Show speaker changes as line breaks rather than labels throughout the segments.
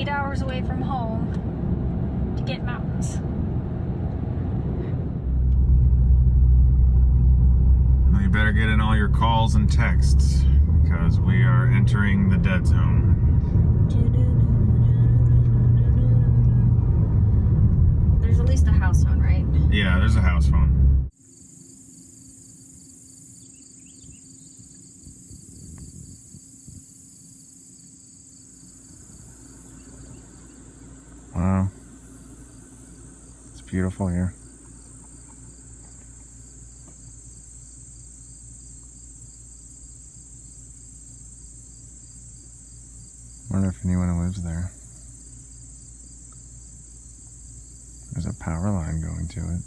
8 hours away from home to get mountains.
Well, you better get in all your calls and texts because we are entering the dead zone.
There's at least a house phone, right?
Yeah, there's a house phone. Wow. It's beautiful here. Wonder if anyone lives there. There's a power line going to it.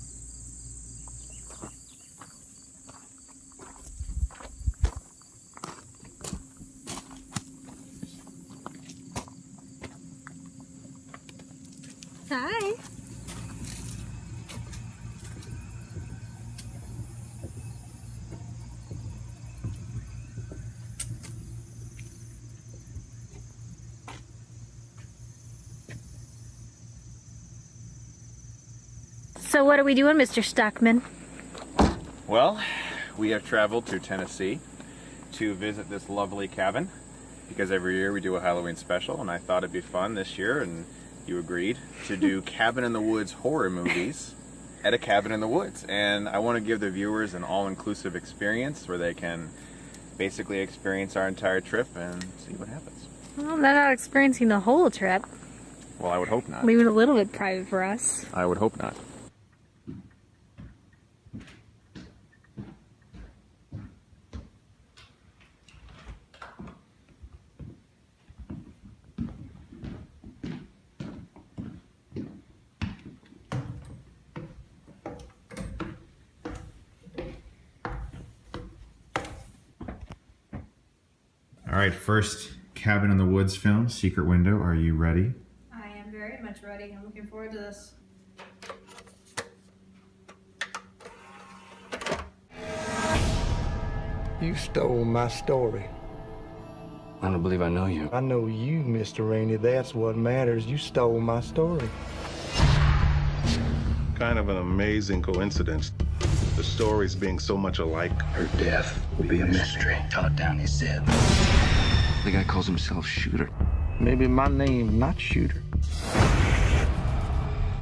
Hi. So what are we doing, Mr. Stuckmann?
Well, we have traveled to Tennessee to visit this lovely cabin because every year we do a Halloween special, and I thought it'd be fun this year, and you agreed, to do cabin in the woods horror movies at a cabin in the woods. And I want to give the viewers an all-inclusive experience where they can basically experience our entire trip and see what happens.
Well, they're not experiencing the whole trip.
Well, I would hope not.
Leave it a little bit private for us.
I would hope not.
All right, first cabin in the woods film, Secret Window. Are you ready?
I am very much ready. I'm looking forward to this.
You stole my story.
I don't believe I know you.
I know you, Mr. Rainey. That's what matters. You stole my story.
Kind of an amazing coincidence. The stories being so much alike.
Her death will be a mystery. Taught down, he said. The guy calls himself Shooter.
Maybe my name, not Shooter.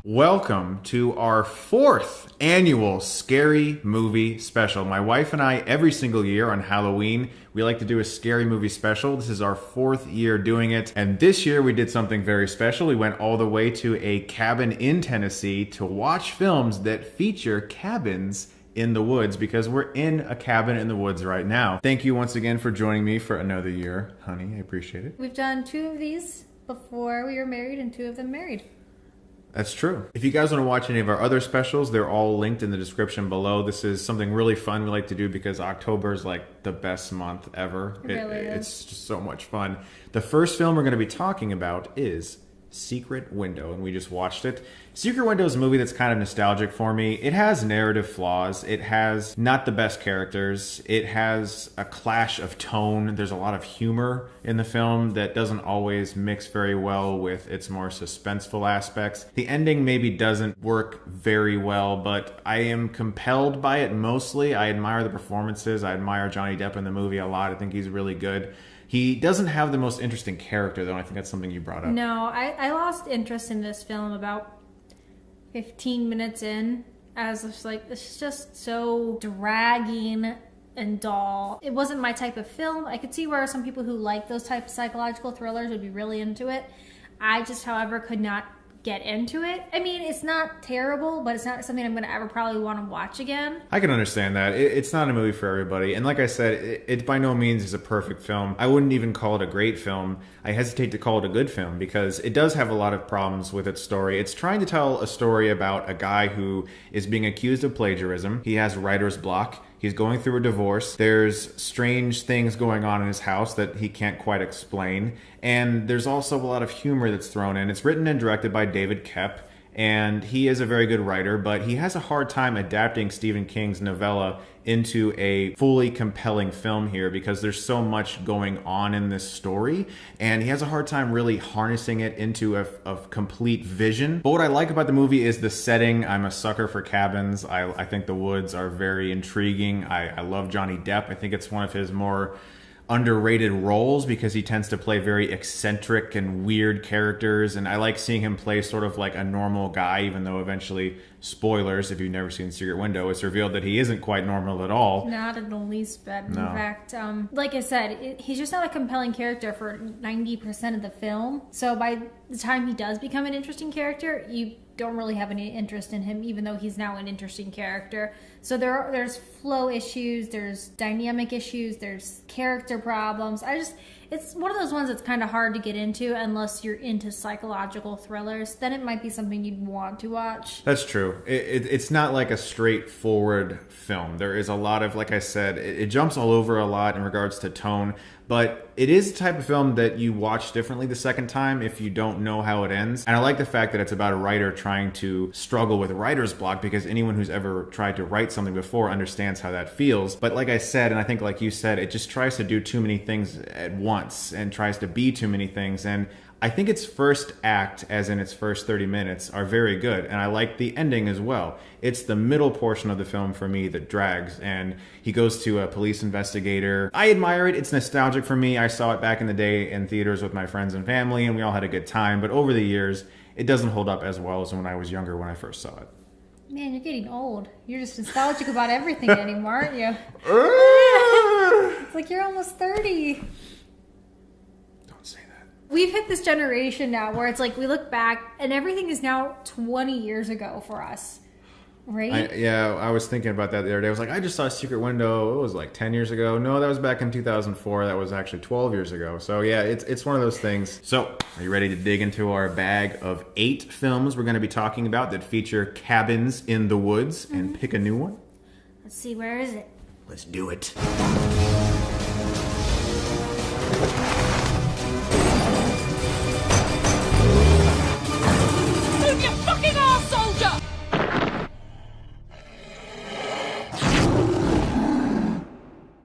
Welcome to our 4th annual Scary Movie Special. My wife and I, every single year on Halloween, we like to do a scary movie special. This is our 4th year doing it. And this year we did something very special. We went all the way to a cabin in Tennessee to watch films that feature cabins in the woods, because we're in a cabin in the woods right now. Thank you once again for joining me for another year, honey. I appreciate it.
We've done 2 of these before we were married and 2 of them married.
That's true. If you guys want to watch any of our other specials, they're all linked in the description below. This is something really fun we like to do because October is like the best month ever.
It really is.
It's just so much fun. The first film we're going to be talking about is Secret Window, and we just watched it. Secret Window is a movie that's kind of nostalgic for me. It has narrative flaws. It has not the best characters. It has a clash of tone. There's a lot of humor in the film that doesn't always mix very well with its more suspenseful aspects. The ending maybe doesn't work very well, but I am compelled by it mostly. I admire the performances. I admire Johnny Depp in the movie a lot. I think he's really good. He doesn't have the most interesting character, though. I think that's something you brought up.
No, I lost interest in this film about 15 minutes in. I was just like, it's just so dragging and dull. It wasn't my type of film. I could see where some people who like those type of psychological thrillers would be really into it. I just, however, could not get into it. I mean, it's not terrible, but it's not something I'm going to ever probably want to watch again.
I can understand that. It's not a movie for everybody. And like I said, it by no means is a perfect film. I wouldn't even call it a great film. I hesitate to call it a good film because it does have a lot of problems with its story. It's trying to tell a story about a guy who is being accused of plagiarism. He has writer's block. He's going through a divorce. There's strange things going on in his house that he can't quite explain. And there's also a lot of humor that's thrown in. It's written and directed by David Koepp. And he is a very good writer, but he has a hard time adapting Stephen King's novella into a fully compelling film here because there's so much going on in this story, and he has a hard time really harnessing it into a complete vision. But what I like about the movie is the setting. I'm a sucker for cabins. I think the woods are very intriguing. I love Johnny Depp. I think it's one of his more underrated roles because he tends to play very eccentric and weird characters, and I like seeing him play sort of like a normal guy, even though eventually, spoilers if you've never seen Secret Window, it's revealed that he isn't quite normal at all.
Not in the least bit. In
No.
fact, like I said, he's just not a compelling character for 90% of the film. So by the time he does become an interesting character, you don't really have any interest in him, even though he's now an interesting character. So there's flow issues, there's dynamic issues, there's character problems. It's one of those ones that's kind of hard to get into unless you're into psychological thrillers. Then it might be something you'd want to watch.
That's true. It's not like a straightforward film. There is a lot of, like I said, it jumps all over a lot in regards to tone, but it is the type of film that you watch differently the second time if you don't know how it ends. And I like the fact that it's about a writer trying to struggle with writer's block, because anyone who's ever tried to write something before understands how that feels. But like I said, and I think like you said, it just tries to do too many things at once and tries to be too many things. And I think its first act, as in its first 30 minutes, are very good. And I like the ending as well. It's the middle portion of the film for me that drags. And he goes to a police investigator. I admire it. It's nostalgic for me. I saw it back in the day in theaters with my friends and family, and we all had a good time. But over the years, it doesn't hold up as well as when I was younger when I first saw it.
Man, you're getting old. You're just nostalgic about everything anymore, aren't you? It's like you're almost 30. We've hit this generation now where it's like we look back and everything is now 20 years ago for us, right?
I was thinking about that the other day. I was like, I just saw Secret Window. It was like 10 years ago. No, that was back in 2004. That was actually 12 years ago. So yeah, it's one of those things. So are you ready to dig into our bag of 8 films we're going to be talking about that feature cabins in the woods and pick a new one?
Let's see, where is it?
Let's do it.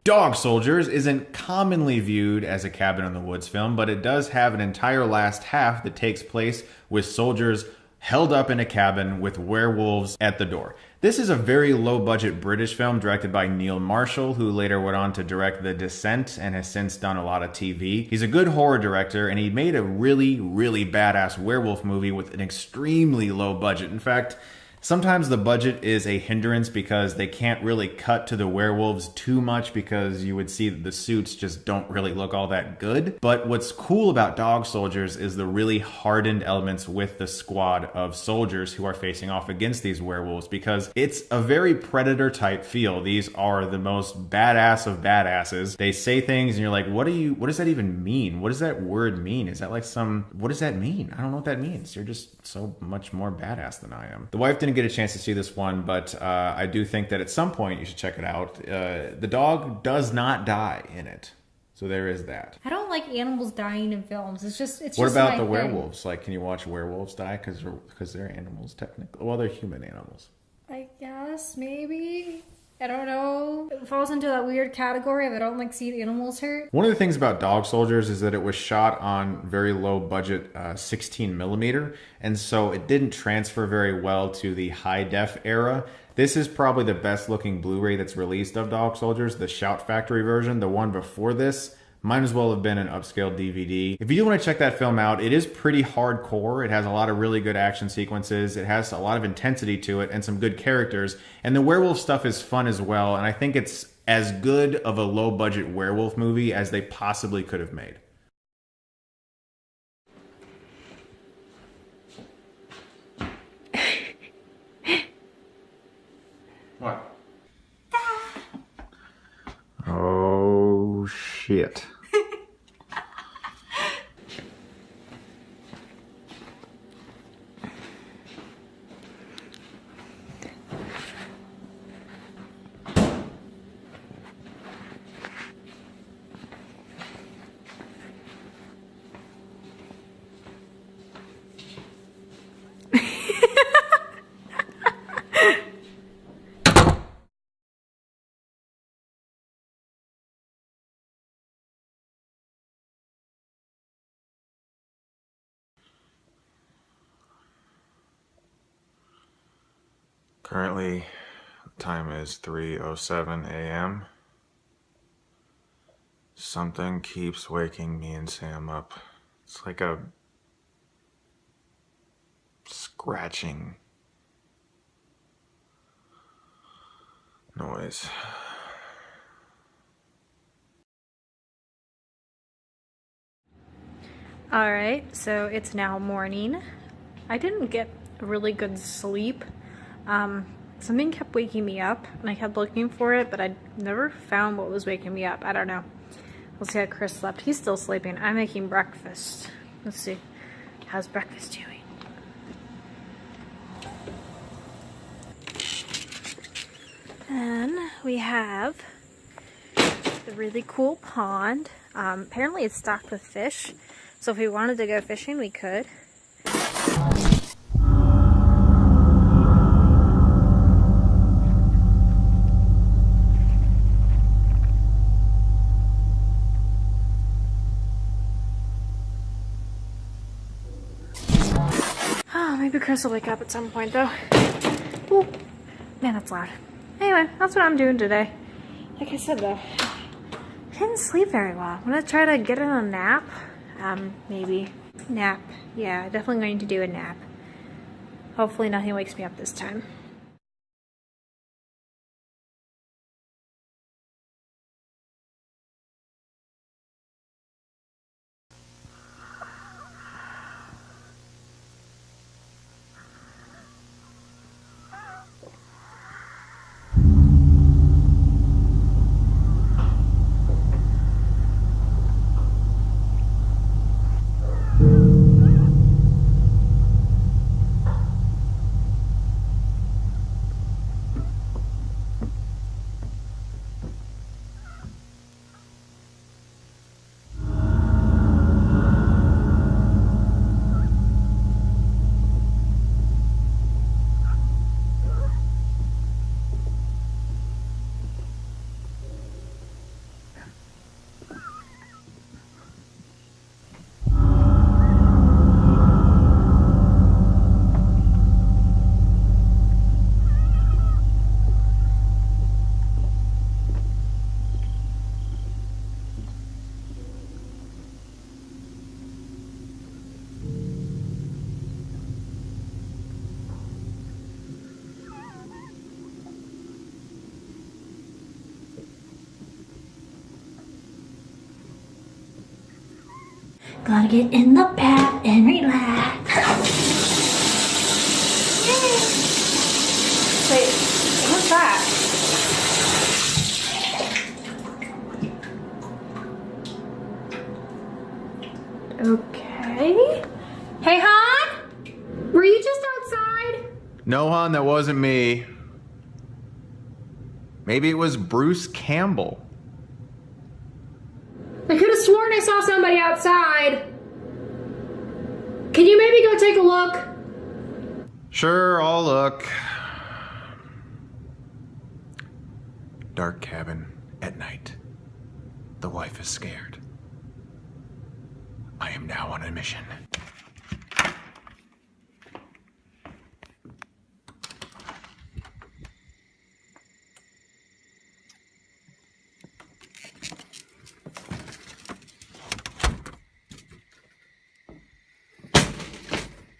Dog Soldiers isn't commonly viewed as a cabin in the woods film, but it does have an entire last half that takes place with soldiers held up in a cabin with werewolves at the door. This is a very low-budget British film directed by Neil Marshall, who later went on to direct The Descent and has since done a lot of TV. He's a good horror director, and he made a really, really badass werewolf movie with an extremely low budget. In fact, sometimes the budget is a hindrance because they can't really cut to the werewolves too much because you would see that the suits just don't really look all that good. But what's cool about Dog Soldiers is the really hardened elements with the squad of soldiers who are facing off against these werewolves, because it's a very Predator type feel. These are the most badass of badasses. They say things and you're like, what does that even mean? What does that word mean? Is that like what does that mean? I don't know what that means. You're just so much more badass than I am. The wife didn't get a chance to see this one, but I do think that at some point you should check it out. The dog does not die in it, so there is that.
I don't like animals dying in films. It's
what
just
about
my
the
thing.
werewolves? Like, can you watch werewolves die? Because they're animals technically. Well, they're human animals.
I guess maybe. I don't know. It falls into that weird category of I don't like seeing animals hurt.
One of the things about Dog Soldiers is that it was shot on very low budget 16 millimeter, and so it didn't transfer very well to the high def era. This is probably the best looking Blu-ray that's released of Dog Soldiers, the Shout Factory version. The one before this might as well have been an upscale DVD. If you do want to check that film out, it is pretty hardcore. It has a lot of really good action sequences. It has a lot of intensity to it and some good characters. And the werewolf stuff is fun as well. And I think it's as good of a low budget werewolf movie as they possibly could have made. What?
Oh, shit.
Currently, the time is 3:07 a.m. Something keeps waking me and Sam up. It's like a scratching noise.
Alright, so it's now morning. I didn't get really good sleep. Something kept waking me up and I kept looking for it, but I never found what was waking me up. I don't know. We'll see how Chris slept. He's still sleeping. I'm making breakfast. Let's see. How's breakfast doing? Then we have the really cool pond. Apparently it's stocked with fish. So if we wanted to go fishing, we could. Oh, maybe Chris will wake up at some point though. Ooh, man, that's loud. Anyway, that's what I'm doing today. Like I said though, I didn't sleep very well. I'm gonna try to get in a nap. Maybe. Nap. Yeah, definitely going to do a nap. Hopefully nothing wakes me up this time. Gonna get in the bath and relax. Wait, what's that? Okay. Hey, hon? Were you just outside?
No, hon, that wasn't me. Maybe it was Bruce Campbell.
I could have sworn I saw somebody outside. Can you maybe go take a look?
Sure, I'll look. Dark cabin at night. The wife is scared. I am now on a mission.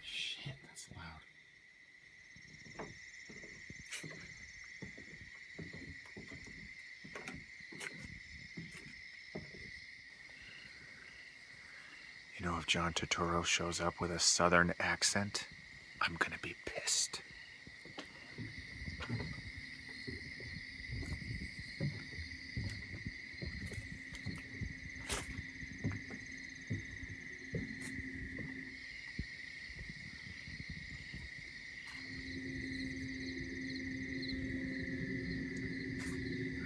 Shit, that's loud. You know, if John Turturro shows up with a southern accent, I'm gonna be pissed.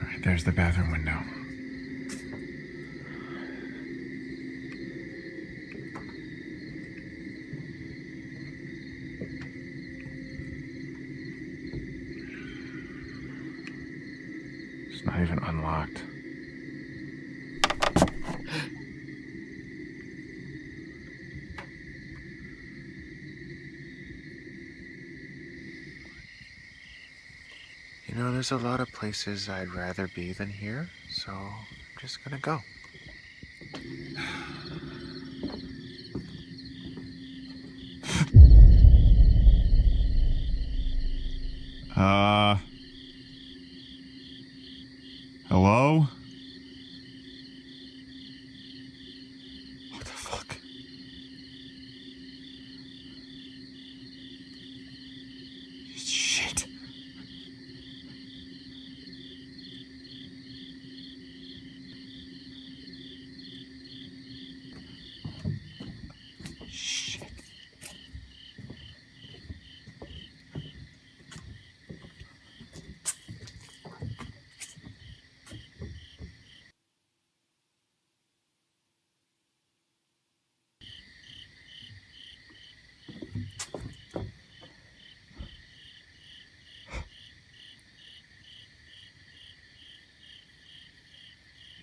All right, there's the bathroom window. It's not even unlocked.
there's a lot of places I'd rather be than here, so I'm just gonna go.
Hello?
What the fuck? Shit. Shit.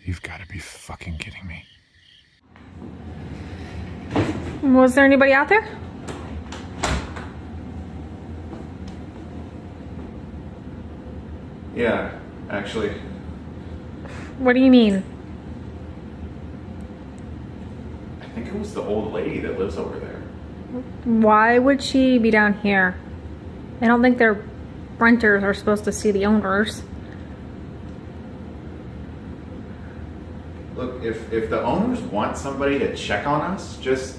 You've got to be fucking kidding me.
Was there anybody out there?
Yeah, actually.
What do you mean?
I think it was the old lady that lives over there.
Why would she be down here? I don't think their renters are supposed to see the owners.
Look, if the owners want somebody to check on us, just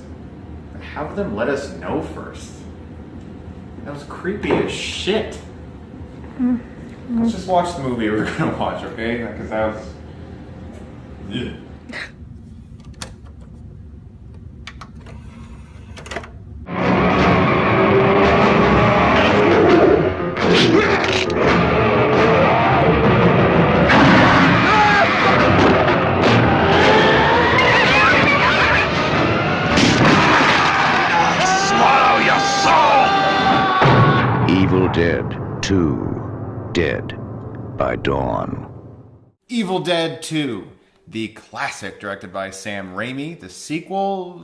have them let us know first. That was creepy as shit. Let's just watch the movie we're gonna watch, okay? Because that was... Ugh.
Evil Dead 2, Dead by Dawn.
Evil Dead 2, the classic directed by Sam Raimi. The sequel,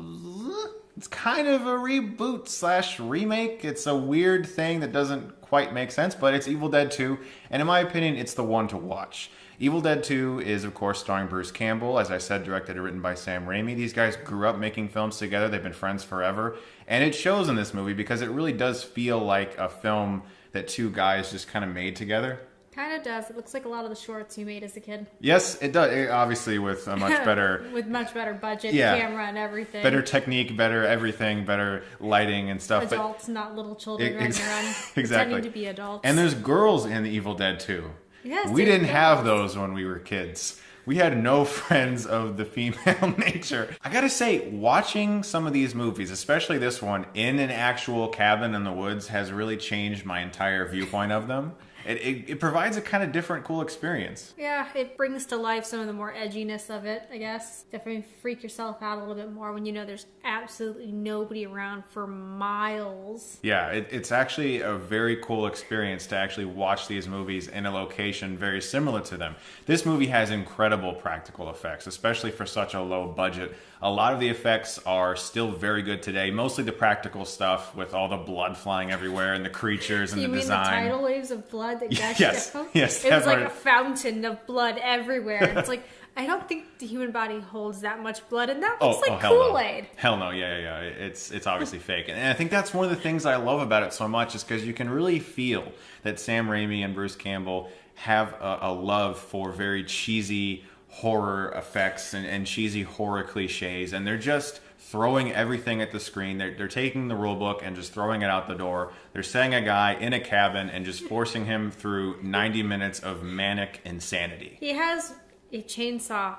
it's kind of a reboot slash remake. It's a weird thing that doesn't quite make sense, but it's Evil Dead 2, and in my opinion, it's the one to watch. Evil Dead 2 is, of course, starring Bruce Campbell. As I said, directed and written by Sam Raimi. These guys grew up making films together. They've been friends forever. And it shows in this movie because it really does feel like a film that two guys just kind of made together.
Kind of does. It looks like a lot of the shorts you made as a kid.
Yes, it does. Obviously, with a much better...
With much better budget,
Yeah.
camera, and everything.
better technique, better everything, better lighting and stuff.
Adults, not little children running around
Exactly.
pretending to be adults.
And there's girls in the Evil Dead 2.
Yes,
we
there's
didn't have
girls.
those when we were kids. We had no friends of the female nature. I gotta say, watching some of these movies, especially this one, in an actual cabin in the woods has really changed my entire viewpoint of them. It provides a kind of different, cool experience.
Yeah, it brings to life some of the more edginess of it, I guess. Definitely freak yourself out a little bit more when you know there's absolutely nobody around for miles.
Yeah, it's actually a very cool experience to actually watch these movies in a location very similar to them. This movie has incredible practical effects, especially for such a low budget. A lot of the effects are still very good today, mostly the practical stuff with all the blood flying everywhere and the creatures and
You
the
mean
design.
the tidal waves of blood that gushed
Yes,
down?
yes,
It was
that
like
part.
a fountain of blood everywhere. And it's like, I don't think the human body holds that much blood, and that looks like
hell no.
Kool-Aid.
Hell no, yeah. It's obviously fake. And I think that's one of the things I love about it so much is because you can really feel that Sam Raimi and Bruce Campbell have a love for very cheesy horror effects and cheesy horror cliches, and they're just throwing everything at the screen. They're taking the rule book and just throwing it out the door. They're setting a guy in a cabin and just forcing him through 90 minutes of manic insanity.
He has a chainsaw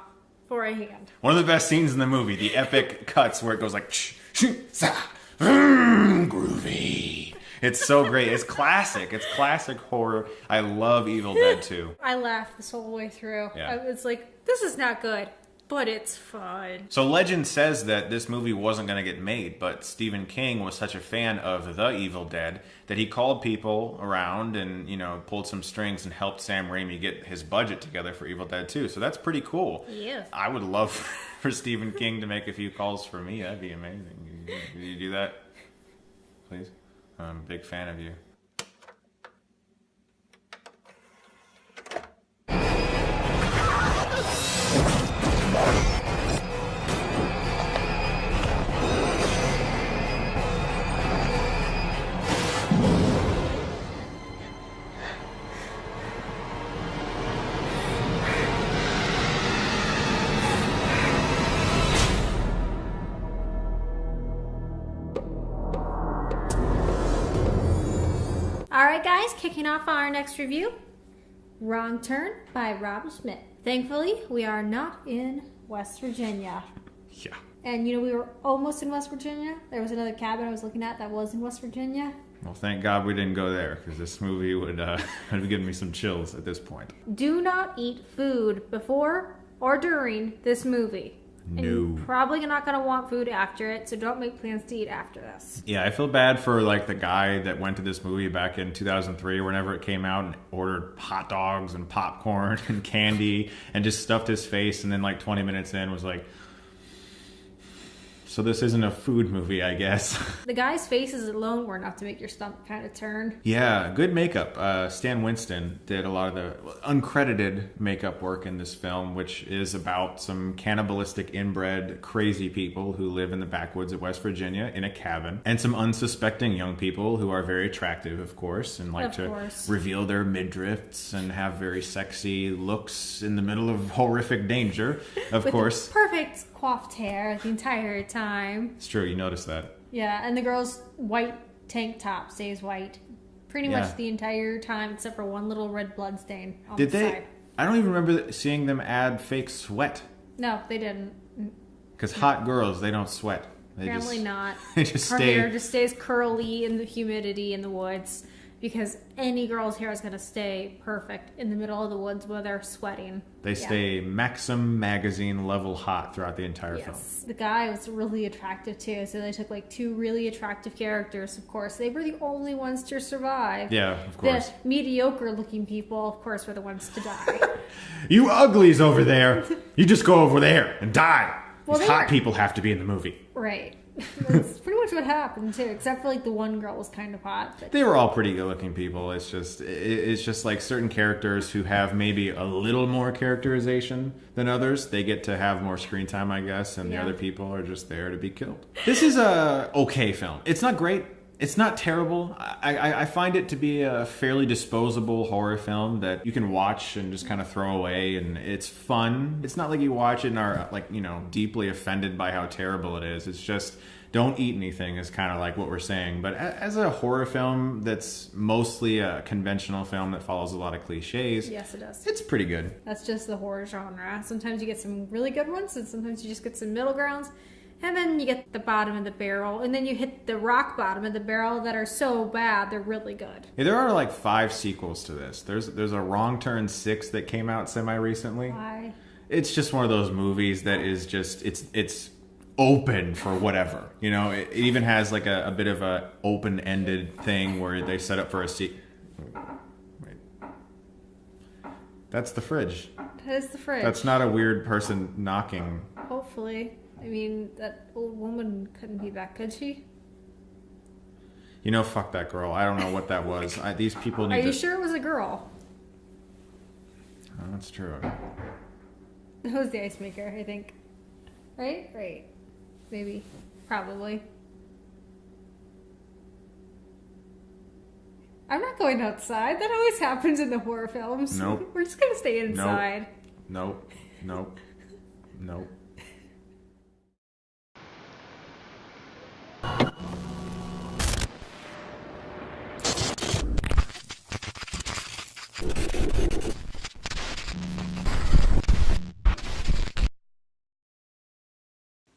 for a hand.
One of the best scenes in the movie, the epic cuts where it goes like, groovy. It's so great. It's classic. It's classic horror. I love Evil Dead 2.
I laughed this whole way through.
Yeah.
I was like, this is not good, but it's fun.
So legend says that this movie wasn't going to get made, but Stephen King was such a fan of The Evil Dead that he called people around and, pulled some strings and helped Sam Raimi get his budget together for Evil Dead 2. So that's pretty cool.
Yeah.
I would love for Stephen King to make a few calls for me. That'd be amazing. Could you do that, please? I'm a big fan of you.
Alright guys, kicking off our next review, Wrong Turn by Rob Schmidt. Thankfully, we are not in West Virginia.
Yeah.
And you know, we were almost in West Virginia. There was another cabin I was looking at that was in West Virginia.
Well, thank God we didn't go there, because this movie would have given me some chills at this point.
Do not eat food before or during this movie. And
No.
you're probably not going to want food after it, so don't make plans to eat after this.
Yeah, I feel bad for like the guy that went to this movie back in 2003 or whenever it came out and ordered hot dogs and popcorn and candy and just stuffed his face, and then like 20 minutes in was like, so this isn't a food movie, I guess.
The guy's faces alone were enough to make your stomach kind of turn.
Yeah, good makeup. Stan Winston did a lot of the uncredited makeup work in this film, which is about some cannibalistic, inbred, crazy people who live in the backwoods of West Virginia in a cabin, and some unsuspecting young people who are very attractive, of course, and like to reveal their midriffs and have very sexy looks in the middle of horrific danger, of course.
Perfect coiffed hair the entire time.
It's true, you noticed that.
Yeah, and the girl's white tank top stays white pretty much the entire time, except for one little red blood stain on the side.
I don't even remember seeing them add fake sweat.
No, they didn't.
Because hot girls, they don't sweat.
Apparently not.
They just
Her
stay.
hair just stays curly in the humidity in the woods, because any girl's hair is going to stay perfect in the middle of the woods where they're sweating.
They stay Maxim magazine level hot throughout the entire film.
The guy was really attractive too, so they took like two really attractive characters, of course. They were the only ones to survive.
Yeah, of course.
The mediocre looking people, of course, were the ones to die.
You uglies over there, you just go over there and die.
Well,
These hot people have to be in the movie.
Right. That's pretty much what happened too, except for like the one girl was kind of hot. But
They were all pretty good-looking people. It's just like certain characters who have maybe a little more characterization than others. They get to have more screen time, I guess, and the other people are just there to be killed. This is a okay film. It's not great. It's not terrible. I find it to be a fairly disposable horror film that you can watch and just kind of throw away, and it's fun. It's not like you watch it and are like, you know, deeply offended by how terrible it is. It's just don't eat anything is kind of like what we're saying. But as a horror film that's mostly a conventional film that follows a lot of cliches,
yes, it does.
it's pretty good.
That's just the horror genre. Sometimes you get some really good ones, and sometimes you just get some middle grounds. And then you get the bottom of the barrel, and then you hit the rock bottom of the barrel that are so bad they're really good.
Yeah, there are like 5 sequels to this. There's a Wrong Turn 6 that came out semi-recently.
Why?
It's just one of those movies that is just it's open for whatever. You know, it even has like a bit of a open-ended thing where they set up for a sequel. Wait. That's the fridge.
That is the fridge.
That's not a weird person knocking.
Hopefully. I mean, that old woman couldn't be that, could she?
You know, fuck that girl. I don't know what that was. These people need
Are
to...
you sure it was a girl?
Oh, that's true.
It was the ice maker, I think. Right? Right. Maybe. Probably. I'm not going outside. That always happens in the horror films.
Nope.
We're just going to stay inside.
Nope. Nope. Nope.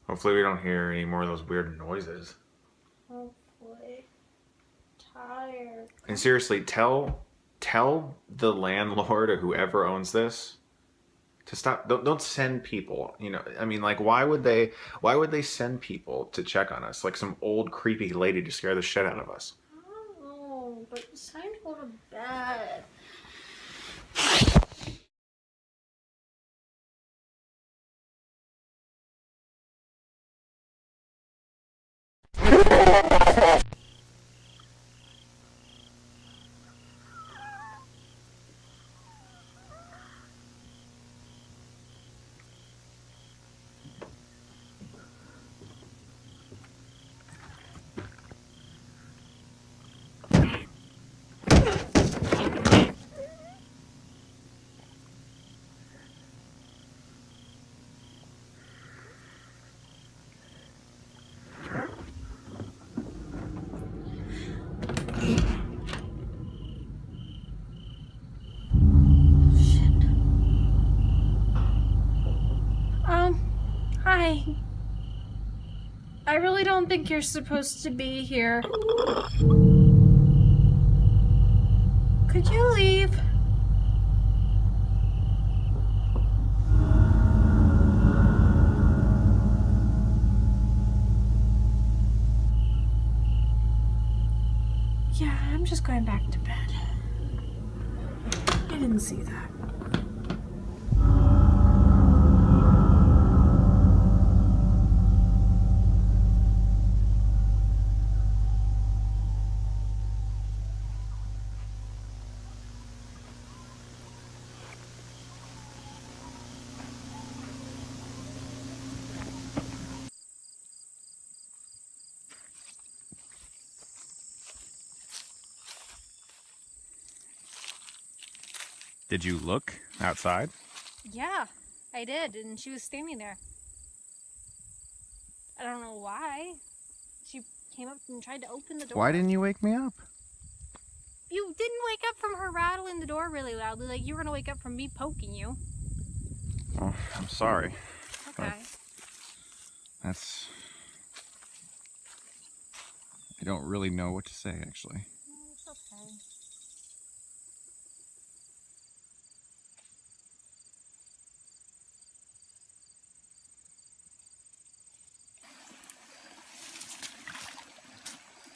Hopefully we don't hear any more of those weird noises.
Hopefully. Tired.
And seriously, tell the landlord or whoever owns this to stop. Don't send people. You know, I mean, like, why would they send people to check on us? Like some old creepy lady to scare the shit out of us.
I don't know, but it's time to go to bed. Hey. I really don't think you're supposed to be here. Could you leave? Yeah, I'm just going back to bed. I didn't see that.
Did you look outside?
Yeah, I did, and she was standing there. I don't know why. She came up and tried to open the door.
Why didn't you wake me up?
You didn't wake up from her rattling the door really loudly, like you were gonna wake up from me poking you.
Oh, I'm sorry.
Okay.
That's... I don't really know what to say, actually.
It's okay.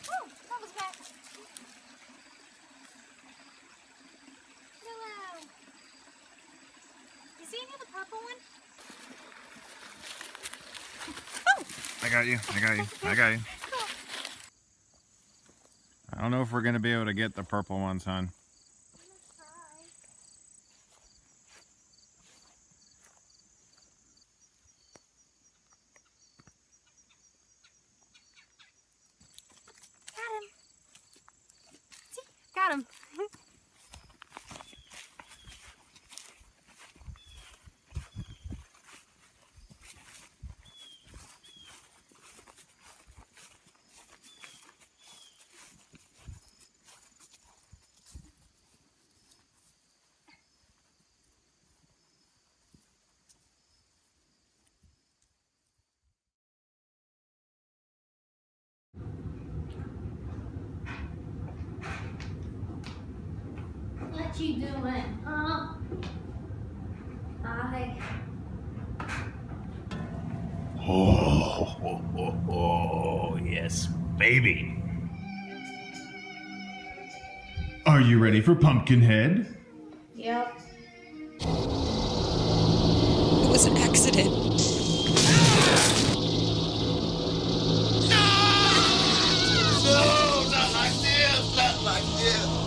Oh, that was back. Hello. You see any of the purple one?
I got you. I don't know if we're going to be able to get the purple ones, hon.
Got him. See? Got him. What you doing, huh? Hi.
Oh, yes, baby. Are you ready for Pumpkinhead?
Yep.
It was an accident.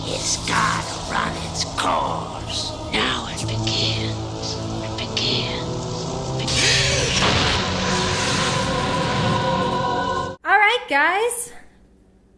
It's gotta run its course. Now it begins. It begins.
All right, guys.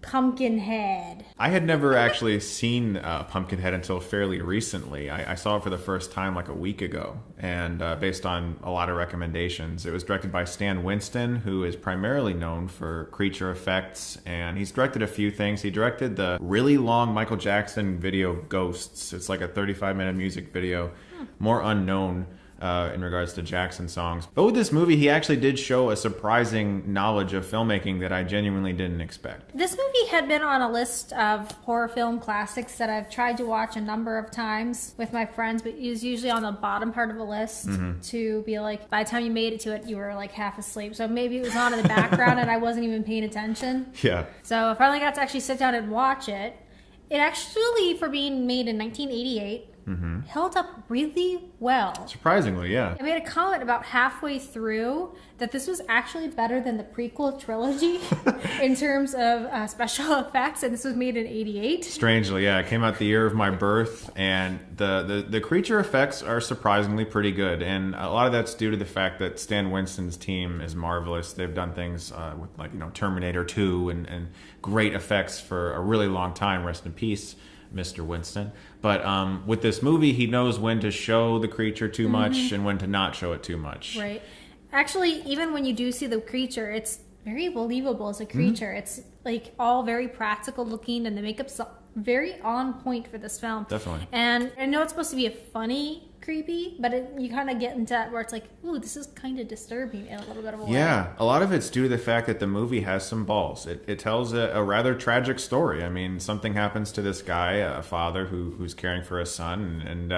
Pumpkinhead.
I had never actually seen Pumpkinhead until fairly recently. I saw it for the first time like a week ago, and based on a lot of recommendations. It was directed by Stan Winston, who is primarily known for creature effects, and he's directed a few things. He directed the really long Michael Jackson video Ghosts. It's like a 35-minute music video, more unknown in regards to Jackson songs. But with this movie, he actually did show a surprising knowledge of filmmaking that I genuinely didn't expect.
This movie had been on a list of horror film classics that I've tried to watch a number of times with my friends, but it was usually on the bottom part of the list to be like, by the time you made it to it, you were like half asleep. So maybe it was on in the background and I wasn't even paying attention.
Yeah.
So I finally got to actually sit down and watch it. It actually, for being made in 1988, held up really well.
Surprisingly, yeah.
I made a comment about halfway through that this was actually better than the prequel trilogy in terms of special effects, and this was made in '88.
Strangely, yeah. It came out the year of my birth, and the creature effects are surprisingly pretty good, and a lot of that's due to the fact that Stan Winston's team is marvelous. They've done things with, like, Terminator 2 and great effects for a really long time. Rest in peace, Mr. Winston. But with this movie, he knows when to show the creature too much and when to not show it too much.
Right. Actually, even when you do see the creature, it's very believable as a creature. It's like all very practical looking, and the makeup's very on point for this film.
Definitely.
And I know it's supposed to be a funny creepy, but you kind of get into that where it's like, ooh, this is kind of disturbing in a little bit of a way.
Yeah, a lot of it's due to the fact that the movie has some balls. It tells a rather tragic story. I mean, something happens to this guy, a father who's caring for a son, and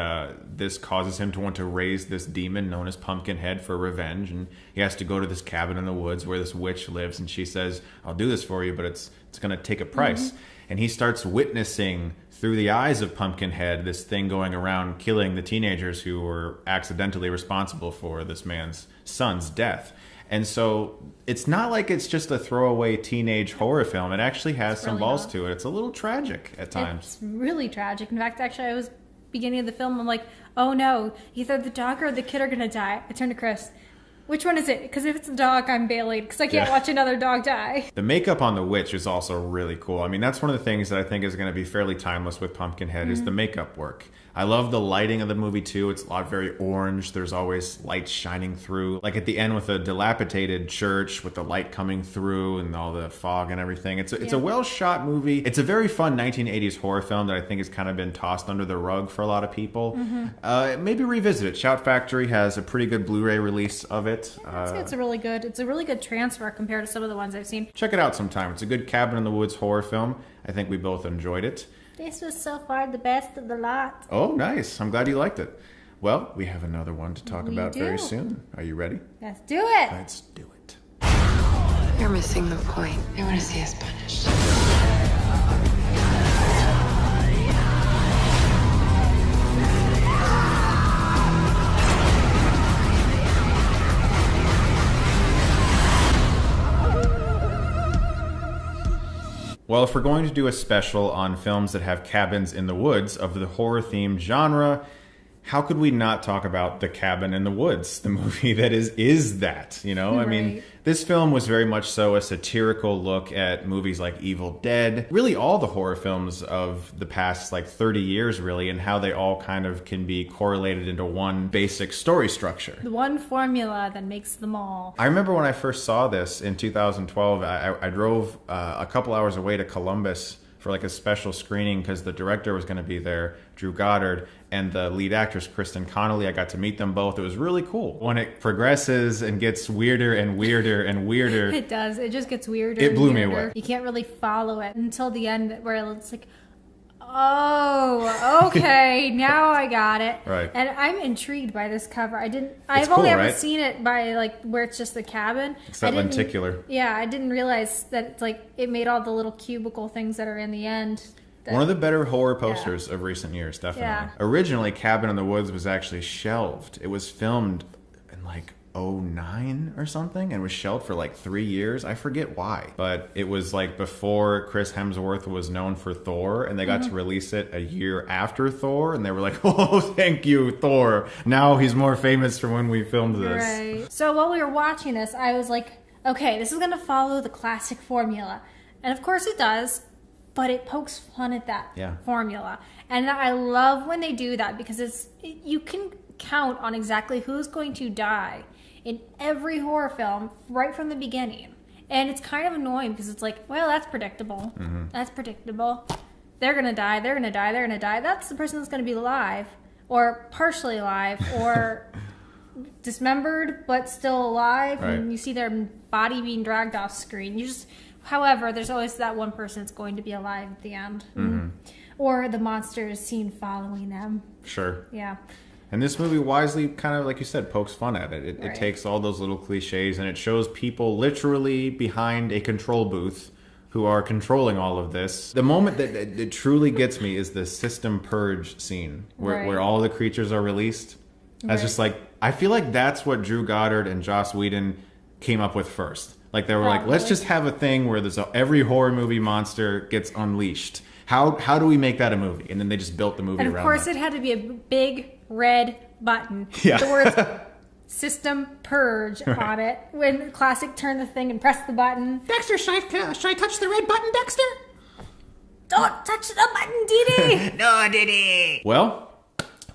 this causes him to want to raise this demon known as Pumpkinhead for revenge, and he has to go to this cabin in the woods where this witch lives, and she says, I'll do this for you, but it's going to take a price. And he starts witnessing through the eyes of Pumpkinhead this thing going around killing the teenagers who were accidentally responsible for this man's son's death. And so it's not like it's just a throwaway teenage horror film. It actually has some
really
balls
not.
to it. It's a little tragic at times.
It's really tragic. In fact, actually, I was beginning of the film, I'm like, oh no, either the dog or the kid are going to die. I turned to Chris. Which one is it? Because if it's the dog, I'm bailing because I can't watch another dog die.
The makeup on the witch is also really cool. I mean, that's one of the things that I think is going to be fairly timeless with Pumpkinhead is the makeup work. I love the lighting of the movie too. It's a lot very orange. There's always lights shining through. Like at the end with a dilapidated church with the light coming through and all the fog and everything. It's a well shot movie. It's a very fun 1980s horror film that I think has kind of been tossed under the rug for a lot of people. Maybe revisit it. Shout Factory has a pretty good Blu-ray release of it.
It's a really good transfer compared to some of the ones I've seen.
Check it out sometime. It's a good cabin in the woods horror film. I think we both enjoyed it.
This was so far the best of the lot.
Oh, nice. I'm glad you liked it. Well, we have another one to talk about very soon. Are you ready?
Let's do it.
Let's do it.
You're missing the point. They want to see us punished.
Well, if we're going to do a special on films that have cabins in the woods of the horror-themed genre, how could we not talk about The Cabin in the Woods, the movie that is that, you know? I mean, this film was very much so a satirical look at movies like Evil Dead, really all the horror films of the past like 30 years really, and how they all kind of can be correlated into one basic story structure.
The one formula that makes them all.
I remember when I first saw this in 2012, I drove a couple hours away to Columbus for like a special screening because the director was going to be there, Drew Goddard, and the lead actress, Kristen Connolly. I got to meet them both. It was really cool. When it progresses and gets weirder and weirder and weirder.
It does. It just gets weirder.
It blew
and
me
weirder.
away.
You can't really follow it until the end where it's like, oh, okay, now I got it.
Right.
And I'm intrigued by this cover. I've
cool,
only ever
right?
seen it by like where it's just the cabin.
It's that lenticular.
Yeah, I didn't realize that it's like it made all the little cubicle things that are in the end.
One of the better horror posters of recent years, definitely.
Yeah.
Originally, Cabin in the Woods was actually shelved. It was filmed in like 2009 or something and was shelved for like 3 years. I forget why. But it was like before Chris Hemsworth was known for Thor, and they got to release it a year after Thor, and they were like, oh, thank you, Thor. Now he's more famous for when we filmed this.
Right. So while we were watching this, I was like, okay, this is going to follow the classic formula. And of course it does. But it pokes fun at that formula. And I love when they do that because you can count on exactly who's going to die in every horror film right from the beginning. And it's kind of annoying because it's like, well, that's predictable. That's predictable. They're going to die. They're going to die. They're going to die. That's the person that's going to be alive or partially alive or dismembered but still alive.
Right.
And you see their body being dragged off screen. However, there's always that one person that's going to be alive at the end. Or the monster is seen following them.
Sure.
Yeah.
And this movie wisely kind of, like you said, pokes fun at it. It takes all those little cliches and it shows people literally behind a control booth who are controlling all of this. The moment that it truly gets me is the system purge scene where all the creatures are released. I was just like, I feel like that's what Drew Goddard and Joss Whedon came up with first. Like they were like, let's just have a thing where every horror movie monster gets unleashed. How do we make that a movie? And then they just built the movie around that.
And of course it had to be a big red button.
Yeah.
The words System Purge on it. When Classic turned the thing and pressed the button.
Dexter, should I touch the red button, Dexter?
Don't touch the button, Dee Dee!
No, Diddy!
Well,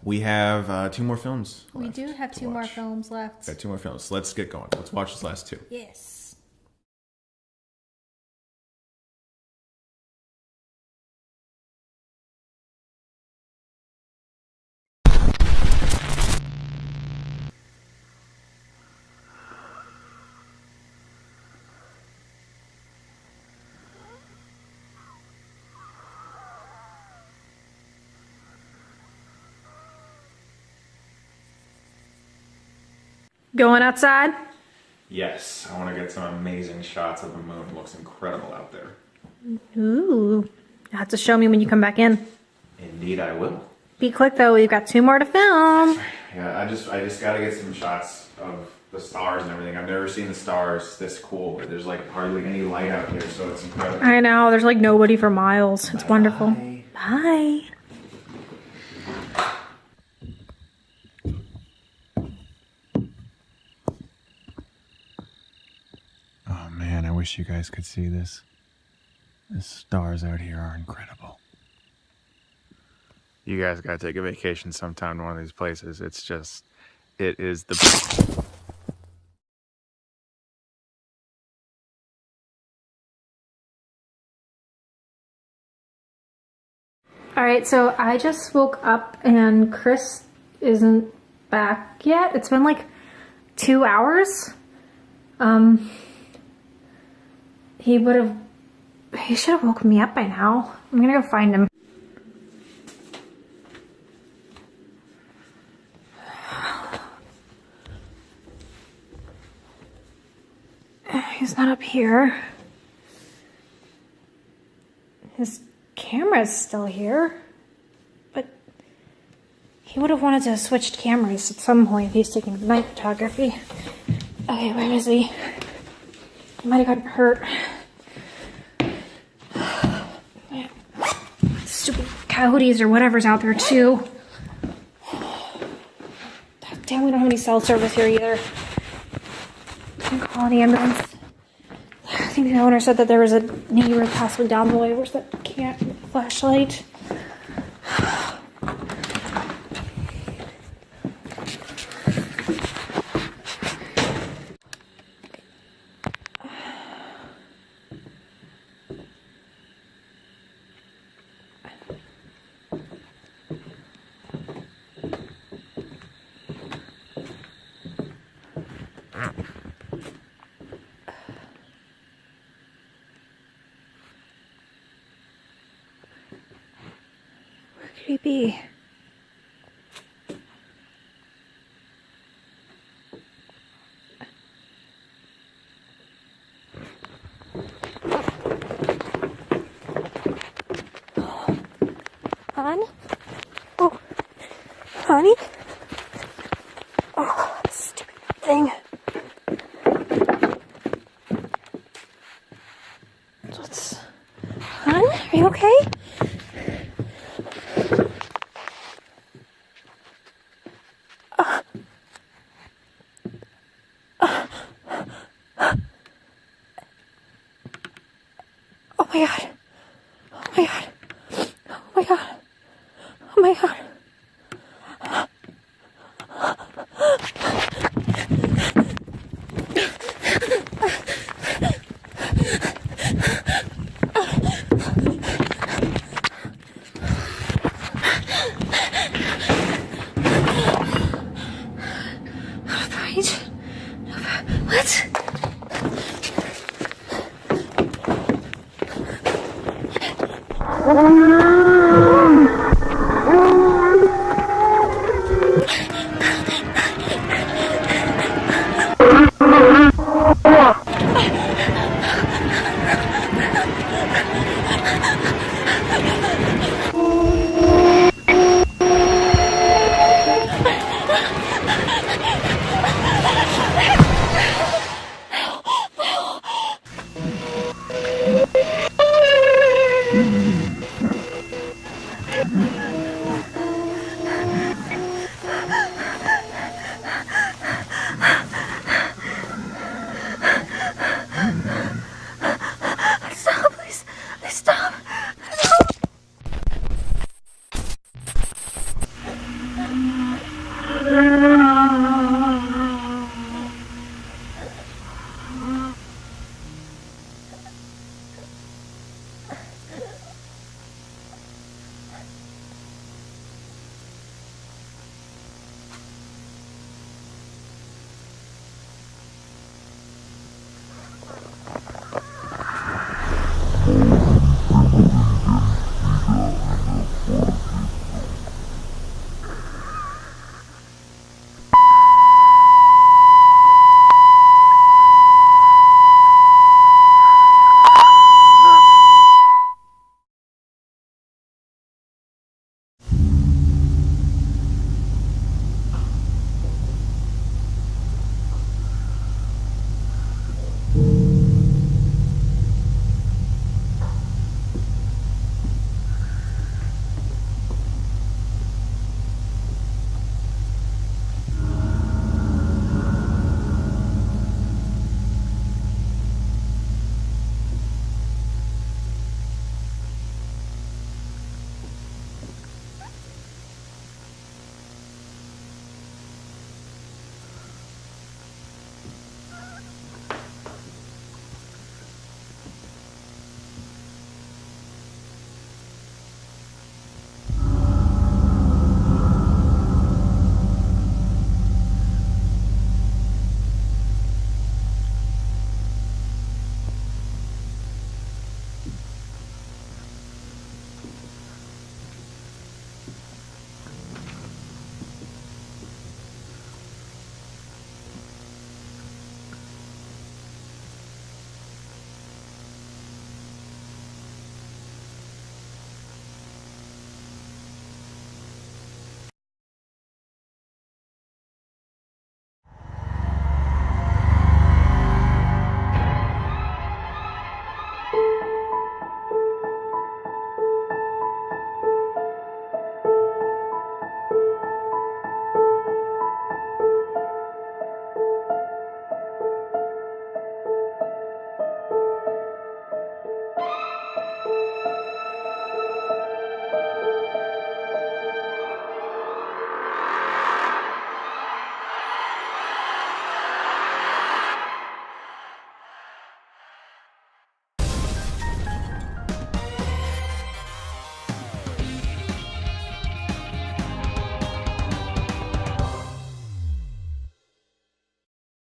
we have 2 more films
We
left
do have
to
2 more
watch.
films left.
Got 2 more films. Let's get going. Let's watch these last 2.
Yes. Going outside?
Yes, I want to get some amazing shots of the moon. It looks incredible out there.
Ooh. You have to show me when you come back in.
Indeed, I will.
Be quick though, we've got 2 more to film.
Yeah, I just gotta get some shots of the stars and everything. I've never seen the stars this cool. There's like hardly any light out here, so it's incredible.
I know, there's like nobody for miles. It's wonderful. Bye.
Oh man, I wish you guys could see this. The stars out here are incredible. You guys gotta take a vacation sometime to one of these places. It is the...
Alright, so I just woke up and Chris isn't back yet. It's been like 2 hours. He should have woken me up by now. I'm gonna go find him. He's not up here. His camera's still here. But he would have wanted to have switched cameras at some point if he's taking night photography. Okay, where is he? He might have gotten hurt. Stupid coyotes or whatever's out there too. Damn, we don't have any cell service here either. Can I call an ambulance? I think the owner said that there was a neighbor possibly down the way. Where's that flashlight? Could he be? Hon? Oh, honey? Oh, stupid thing. Hon? Are you okay? Oh my god. Oh my god. Oh my god. Oh my god. What?